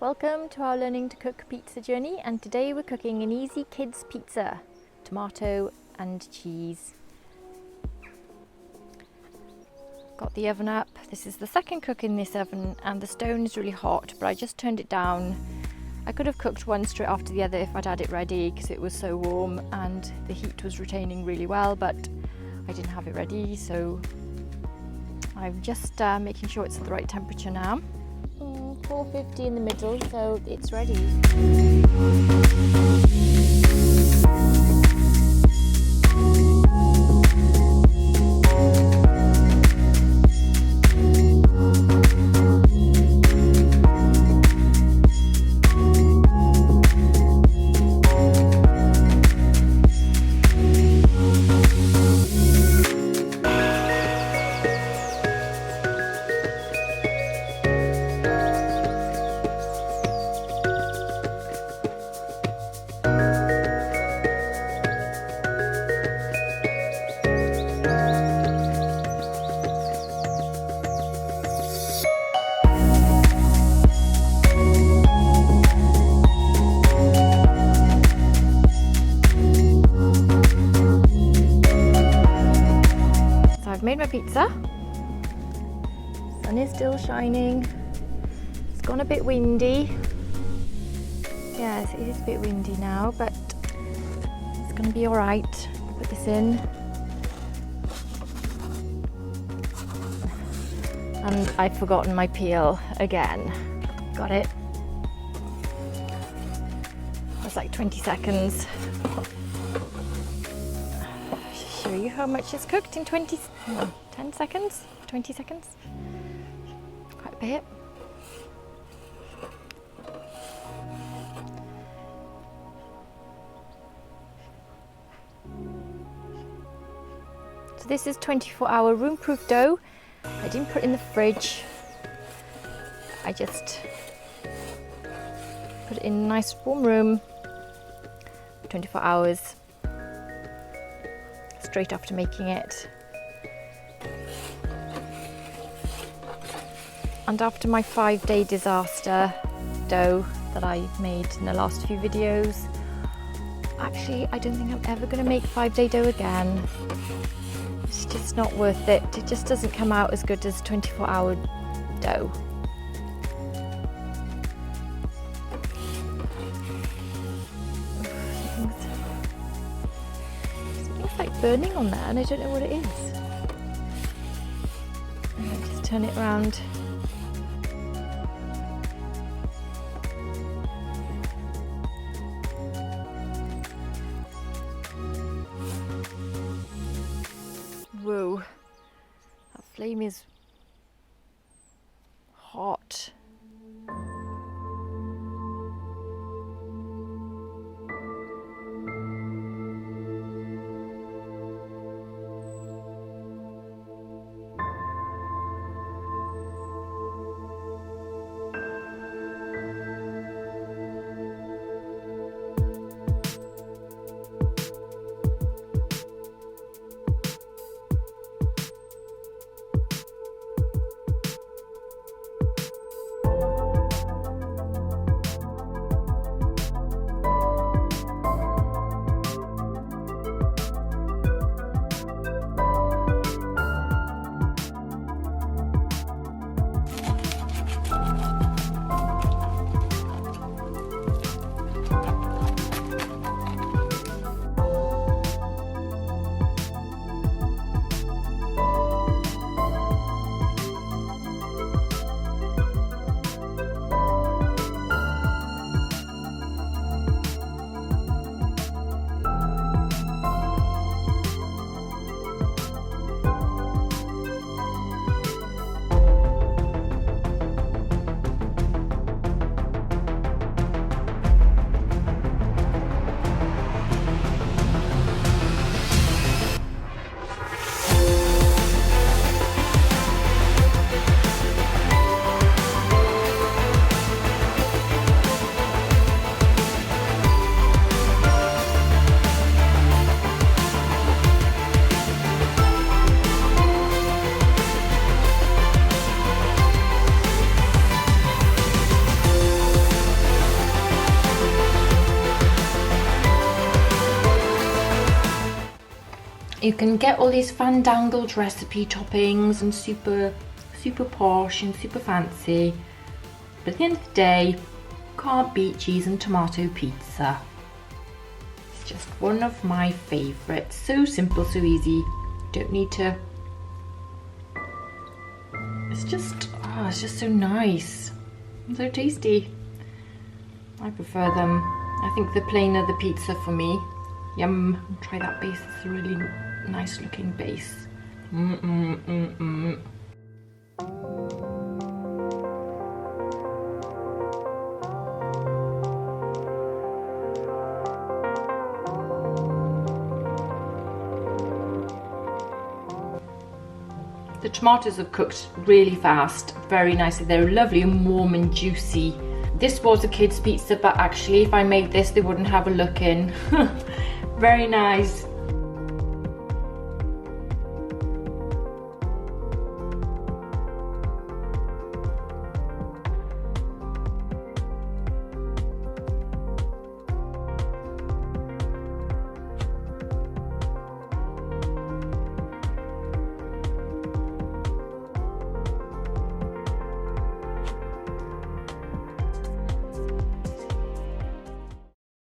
Welcome to our learning to cook pizza journey, and today we're cooking an easy kids pizza, tomato and cheese. Got the oven up. This is the second cook in this oven and the stone is really hot, but I just turned it down. I could have cooked one straight after the other if I'd had it ready because it was so warm and the heat was retaining really well, but I didn't have it ready, so I'm just making sure it's at the right temperature now. 450 in the middle, so it's ready. I've made my pizza. Sun is still shining. It's gone a bit windy. Yes, it is a bit windy now, but it's going to be all right. Put this in. And I've forgotten my peel again. Got it. That's like 20 seconds. Show you how much it's cooked in 10 seconds, 20 seconds, quite a bit. So this is 24-hour room-proof dough. I didn't put it in the fridge. I just put it in a nice warm room for 24 hours. Straight after making it. And after my 5-day disaster dough that I made in the last few videos, actually I don't think I'm ever going to make 5-day dough again. It's just not worth it. It just doesn't come out as good as 24-hour dough. Like burning on there and I don't know what it is. And just turn it around. Whoa, that flame is hot. You can get all these fandangled recipe toppings and super posh and super fancy. But at the end of the day, can't beat cheese and tomato pizza. It's just one of my favourites. So simple, so easy. Don't need to... It's just so nice. And so tasty. I prefer them. I think the plainer the pizza for me. Yum. Try that base. It's a really nice looking base. The tomatoes have cooked really fast, very nicely. They're lovely and warm and juicy. This was a kid's pizza, but actually if I made this, they wouldn't have a look in. Very nice.